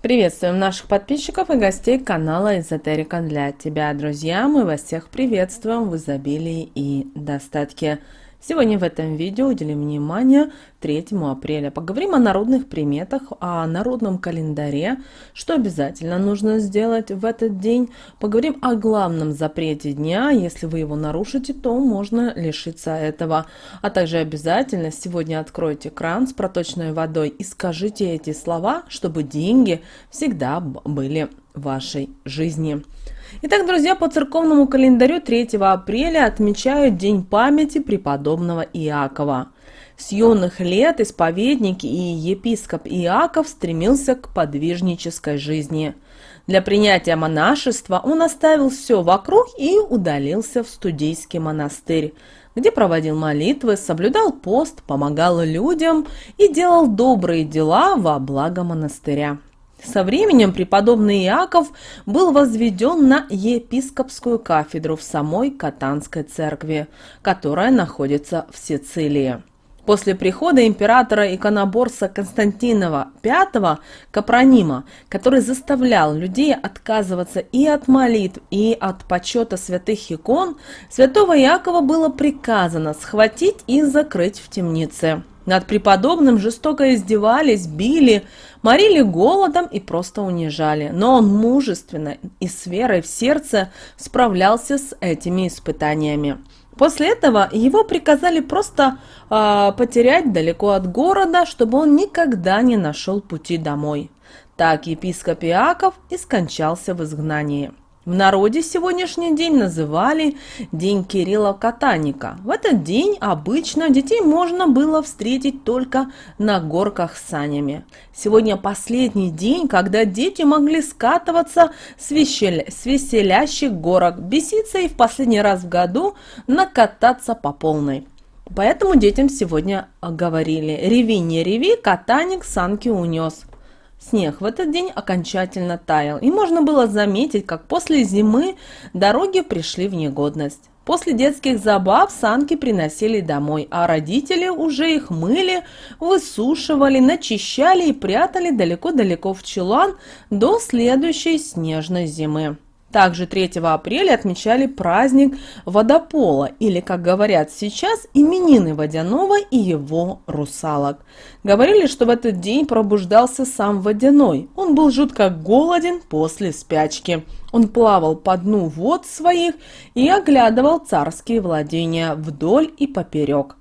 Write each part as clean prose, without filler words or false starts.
Приветствуем наших подписчиков и гостей канала Эзотерика для тебя, друзья. Мы вас всех приветствуем в изобилии и достатке. Сегодня в этом видео уделим внимание 3 апреля. Поговорим о народных приметах, о народном календаре, что обязательно нужно сделать в этот день. Поговорим о главном запрете дня. Если вы его нарушите, то можно лишиться этого. А также обязательно сегодня откройте кран с проточной водой и скажите эти слова, чтобы деньги всегда были в вашей жизни. Итак, друзья, по церковному календарю 3 апреля отмечают День памяти преподобного Иакова. С юных лет исповедник и епископ Иаков стремился к подвижнической жизни. Для принятия монашества он оставил все вокруг и удалился в Студийский монастырь, где проводил молитвы, соблюдал пост, помогал людям и делал добрые дела во благо монастыря. Со временем преподобный Иаков был возведен на епископскую кафедру в самой Катанской церкви, которая находится в Сицилии. После прихода императора-иконоборца Константина V Капронима, который заставлял людей отказываться и от молитв, и от почета святых икон, святого Иакова было приказано схватить и закрыть в темнице. Над преподобным жестоко издевались, били, морили голодом и просто унижали. Но он мужественно и с верой в сердце справлялся с этими испытаниями. После этого его приказали просто потерять далеко от города, чтобы он никогда не нашел пути домой. Так епископ Иаков и скончался в изгнании. В народе сегодняшний день называли День Кирилла Катаника. В этот день обычно детей можно было встретить только на горках с санями. Сегодня последний день, когда дети могли скатываться с веселящих горок, беситься и в последний раз в году накататься по полной. Поэтому детям сегодня говорили: «Реви, не реви, Катаник санки унес». Снег в этот день окончательно таял, и можно было заметить, как после зимы дороги пришли в негодность. После детских забав санки приносили домой, а родители уже их мыли, высушивали, начищали и прятали далеко-далеко в чулан до следующей снежной зимы. Также 3 апреля отмечали праздник водопола, или, как говорят сейчас, именины Водяного и его русалок. Говорили, что в этот день пробуждался сам Водяной. Он был жутко голоден после спячки. Он плавал по дну вод своих и оглядывал царские владения вдоль и поперек.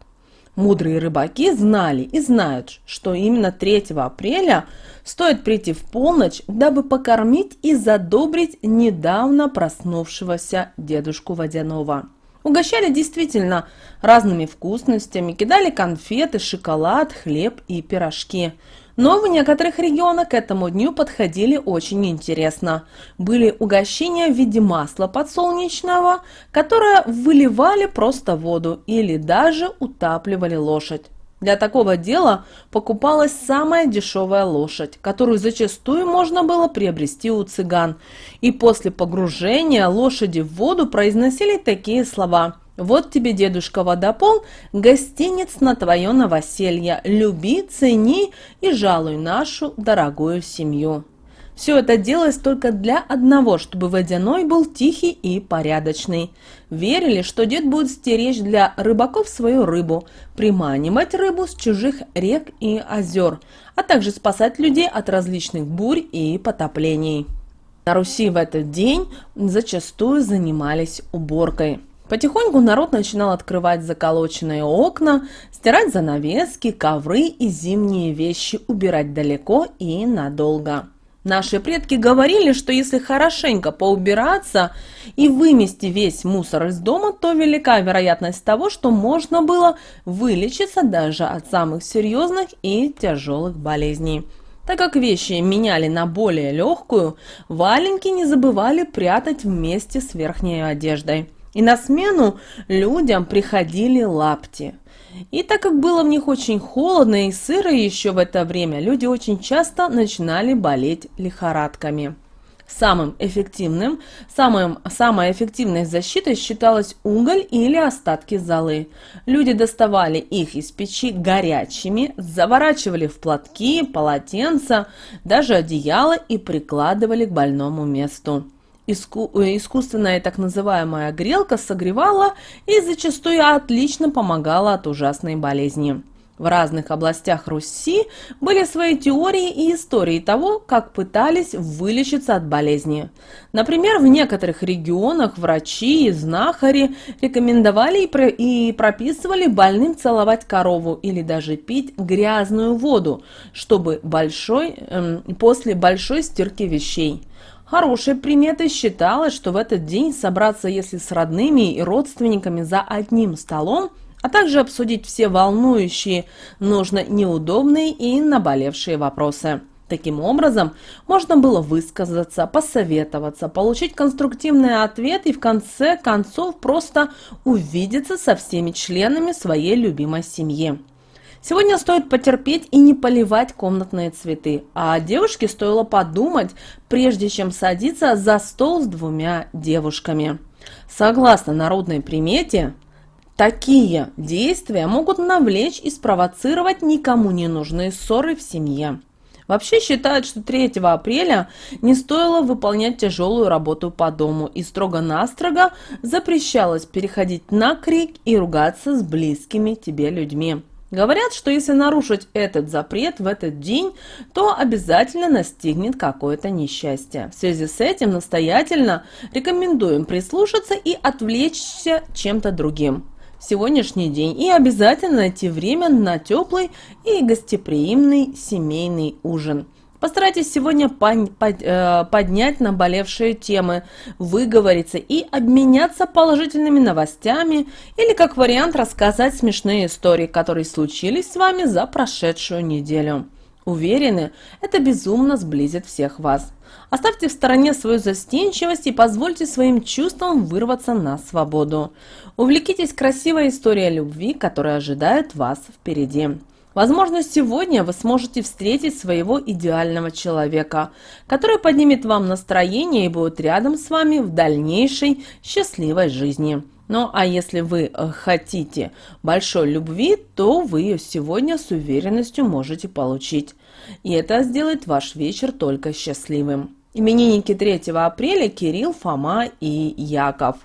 Мудрые рыбаки знали и знают, что именно 3 апреля стоит прийти в полночь, дабы покормить и задобрить недавно проснувшегося дедушку Водяного. Угощали действительно разными вкусностями, кидали конфеты, шоколад, хлеб и пирожки. Но в некоторых регионах к этому дню подходили очень интересно. Были угощения в виде масла подсолнечного, которое выливали просто в воду или даже утапливали лошадь. Для такого дела покупалась самая дешевая лошадь, которую зачастую можно было приобрести у цыган. И после погружения лошади в воду произносили такие слова: «Вот тебе, дедушка Водопол, гостиниц на твое новоселье. Люби, цени и жалуй нашу дорогую семью». Все это делалось только для одного, чтобы Водяной был тихий и порядочный. Верили, что дед будет стеречь для рыбаков свою рыбу, приманивать рыбу с чужих рек и озер, а также спасать людей от различных бурь и потоплений. На Руси в этот день зачастую занимались уборкой. Потихоньку народ начинал открывать заколоченные окна, стирать занавески, ковры и зимние вещи, убирать далеко и надолго. Наши предки говорили, что если хорошенько поубираться и вымести весь мусор из дома, то велика вероятность того, что можно было вылечиться даже от самых серьезных и тяжелых болезней. Так как вещи меняли на более легкую, валенки не забывали прятать вместе с верхней одеждой. И на смену людям приходили лапти. И так как было в них очень холодно и сыро еще в это время, люди очень часто начинали болеть лихорадками. Самой эффективной защитой считалась уголь или остатки золы. Люди доставали их из печи горячими, заворачивали в платки, полотенца, даже одеяло и прикладывали к больному месту. Искусственная так называемая грелка согревала и зачастую отлично помогала от ужасной болезни. В разных областях Руси были свои теории и истории того, как пытались вылечиться от болезни. Например, в некоторых регионах врачи и знахари рекомендовали и прописывали больным целовать корову или даже пить грязную воду, чтобы после большой стирки вещей. Хорошей приметой считалось, что в этот день собраться, если с родными и родственниками за одним столом, а также обсудить все волнующие, нужно неудобные и наболевшие вопросы. Таким образом, можно было высказаться, посоветоваться, получить конструктивный ответ и в конце концов просто увидеться со всеми членами своей любимой семьи. Сегодня стоит потерпеть и не поливать комнатные цветы, а девушке стоило подумать, прежде чем садиться за стол с двумя девушками. Согласно народной примете, такие действия могут навлечь и спровоцировать никому не нужные ссоры в семье. Вообще считают, что 3 апреля не стоило выполнять тяжелую работу по дому и строго-настрого запрещалось переходить на крик и ругаться с близкими тебе людьми. Говорят, что если нарушить этот запрет в этот день, то обязательно настигнет какое-то несчастье. В связи с этим настоятельно рекомендуем прислушаться и отвлечься чем-то другим в сегодняшний день и обязательно найти время на теплый и гостеприимный семейный ужин. Постарайтесь сегодня поднять наболевшие темы, выговориться и обменяться положительными новостями или, как вариант, рассказать смешные истории, которые случились с вами за прошедшую неделю. Уверены, это безумно сблизит всех вас. Оставьте в стороне свою застенчивость и позвольте своим чувствам вырваться на свободу. Увлекитесь красивой историей любви, которая ожидает вас впереди. Возможно, сегодня вы сможете встретить своего идеального человека, который поднимет вам настроение и будет рядом с вами в дальнейшей счастливой жизни. Ну а если вы хотите большой любви, то вы ее сегодня с уверенностью можете получить. И это сделает ваш вечер только счастливым. Именинники 3 апреля Кирилл, Фома и Яков.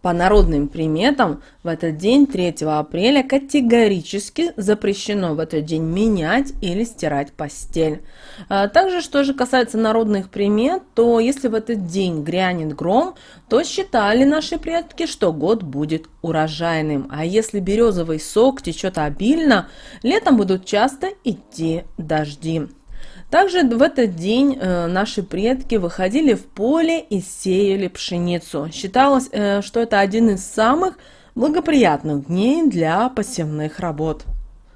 По народным приметам, в этот день, 3 апреля, категорически запрещено в этот день менять или стирать постель. Также, что же касается народных примет, то если в этот день грянет гром, то считали наши предки, что год будет урожайным. А если березовый сок течет обильно, летом будут часто идти дожди. Также в этот день наши предки выходили в поле и сеяли пшеницу. Считалось, что это один из самых благоприятных дней для посевных работ.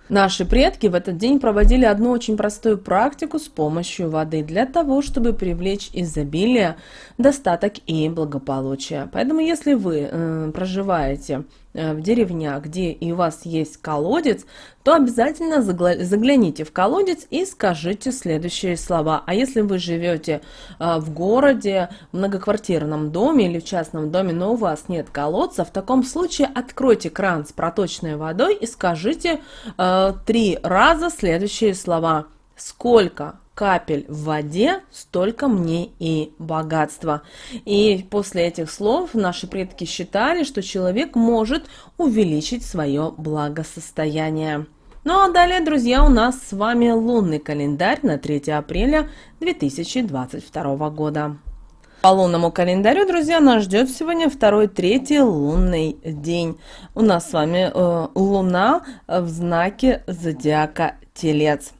Наши предки в этот день проводили одну очень простую практику с помощью воды для того, чтобы привлечь изобилие, достаток и благополучие. Поэтому, если вы проживаете в деревнях, где и у вас есть колодец, то обязательно загляните в колодец и скажите следующие слова. А если вы живете в городе, в многоквартирном доме или в частном доме, но у вас нет колодца, в таком случае откройте кран с проточной водой и скажите 3 раза следующие слова. Сколько капель в воде, столько мне и богатства. И после этих слов наши предки считали, что человек может увеличить свое благосостояние. Ну а далее, друзья, у нас с вами лунный календарь на 3 апреля 2022 года. По лунному календарю, друзья, нас ждет сегодня 2-3 лунный день. У нас с вами Луна в знаке зодиака Телец.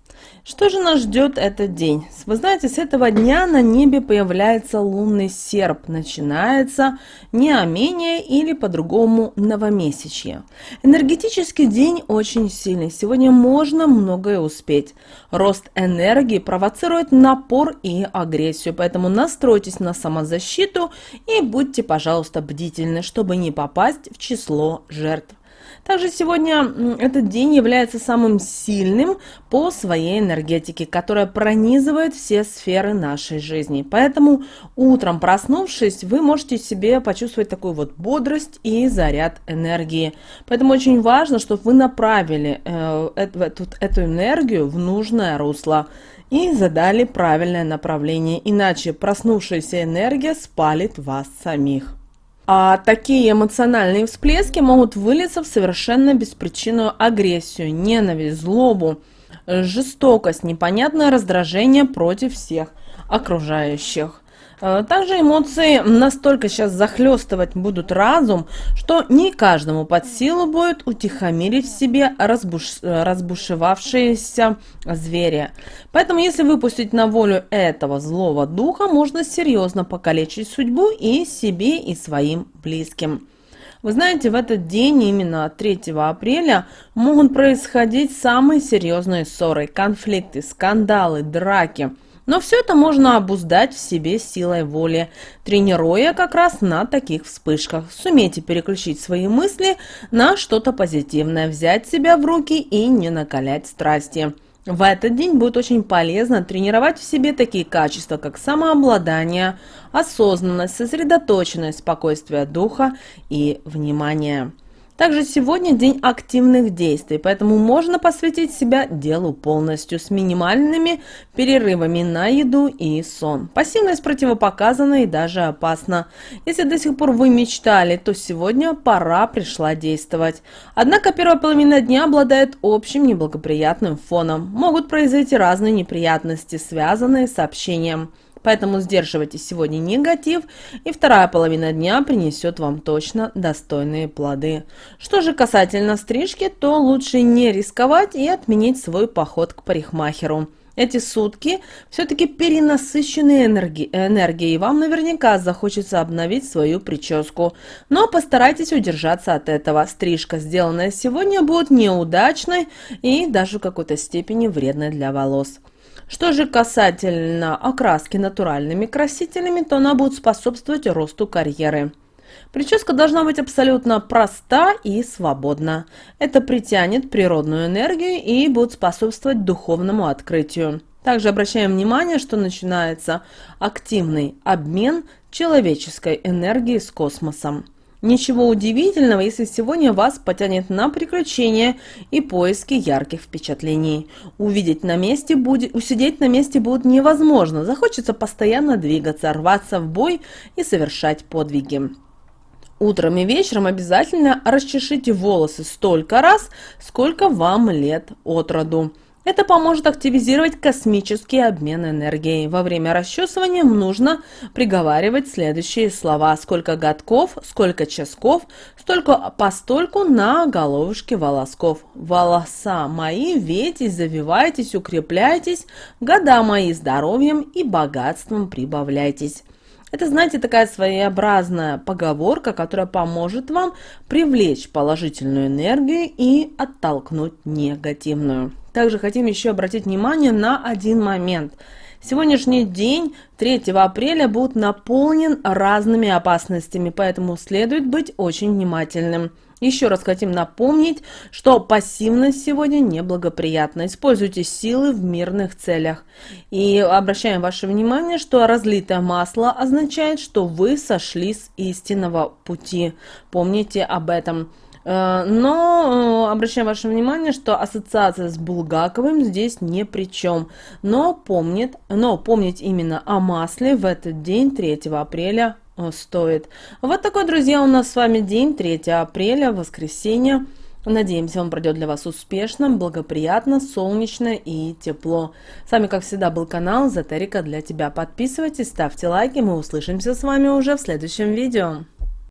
Что же нас ждет этот день? Вы знаете, с этого дня на небе появляется лунный серп. Начинается неомение или по-другому новомесячье. Энергетический день очень сильный. Сегодня можно многое успеть. Рост энергии провоцирует напор и агрессию. Поэтому настройтесь на самозащиту и будьте, пожалуйста, бдительны, чтобы не попасть в число жертв. Также сегодня этот день является самым сильным по своей энергетике, которая пронизывает все сферы нашей жизни. Поэтому утром проснувшись, вы можете себе почувствовать такую вот бодрость и заряд энергии. Поэтому очень важно, чтобы вы направили эту энергию в нужное русло и задали правильное направление, иначе проснувшаяся энергия спалит вас самих. А такие эмоциональные всплески могут вылиться в совершенно беспричинную агрессию, ненависть, злобу, жестокость, непонятное раздражение против всех окружающих. Также эмоции настолько сейчас захлестывать будут разум, что не каждому под силу будет утихомирить в себе разбушевавшиеся звери. Поэтому, если выпустить на волю этого злого духа, можно серьезно покалечить судьбу и себе, и своим близким. Вы знаете, в этот день, именно 3 апреля, могут происходить самые серьезные ссоры, конфликты, скандалы, драки. Но все это можно обуздать в себе силой воли, тренируя как раз на таких вспышках. Сумейте переключить свои мысли на что-то позитивное, взять себя в руки и не накалять страсти. В этот день будет очень полезно тренировать в себе такие качества, как самообладание, осознанность, сосредоточенность, спокойствие духа и внимание. Также сегодня день активных действий, поэтому можно посвятить себя делу полностью, с минимальными перерывами на еду и сон. Пассивность противопоказана и даже опасна. Если до сих пор вы мечтали, то сегодня пора пришла действовать. Однако первая половина дня обладает общим неблагоприятным фоном. Могут произойти разные неприятности, связанные с общением. Поэтому сдерживайте сегодня негатив, и вторая половина дня принесет вам точно достойные плоды. Что же касательно стрижки, то лучше не рисковать и отменить свой поход к парикмахеру. Эти сутки все-таки перенасыщены энергией, и вам наверняка захочется обновить свою прическу. Но постарайтесь удержаться от этого. Стрижка, сделанная сегодня, будет неудачной и даже в какой-то степени вредной для волос. Что же касательно окраски натуральными красителями, то она будет способствовать росту карьеры. Прическа должна быть абсолютно проста и свободна. Это притянет природную энергию и будет способствовать духовному открытию. Также обращаем внимание, что начинается активный обмен человеческой энергией с космосом. Ничего удивительного, если сегодня вас потянет на приключения и поиски ярких впечатлений. Усидеть на месте будет невозможно. Захочется постоянно двигаться, рваться в бой и совершать подвиги. Утром и вечером обязательно расчешите волосы столько раз, сколько вам лет от роду. Это поможет активизировать космический обмен энергией. Во время расчесывания нужно приговаривать следующие слова: сколько годков, сколько часков, столько постольку на головушке волосков. Волоса мои, ветесь, завивайтесь, укрепляйтесь, года мои здоровьем и богатством прибавляйтесь. Это, знаете, такая своеобразная поговорка, которая поможет вам привлечь положительную энергию и оттолкнуть негативную. Также хотим еще обратить внимание на один момент. Сегодняшний день, 3 апреля, будет наполнен разными опасностями, поэтому следует быть очень внимательным. Еще раз хотим напомнить, что пассивность сегодня неблагоприятна. Используйте силы в мирных целях. И обращаем ваше внимание, что разлитое масло означает, что вы сошли с истинного пути. Помните об этом. Но обращаем ваше внимание, что ассоциация с Булгаковым здесь ни при чем. Но помнить именно о масле в этот день, 3 апреля, стоит. Вот такой, друзья, у нас с вами день, 3 апреля, воскресенье. Надеемся, он пройдет для вас успешно, благоприятно, солнечно и тепло. С вами, как всегда, был канал Эзотерика для тебя. Подписывайтесь, ставьте лайки, мы услышимся с вами уже в следующем видео.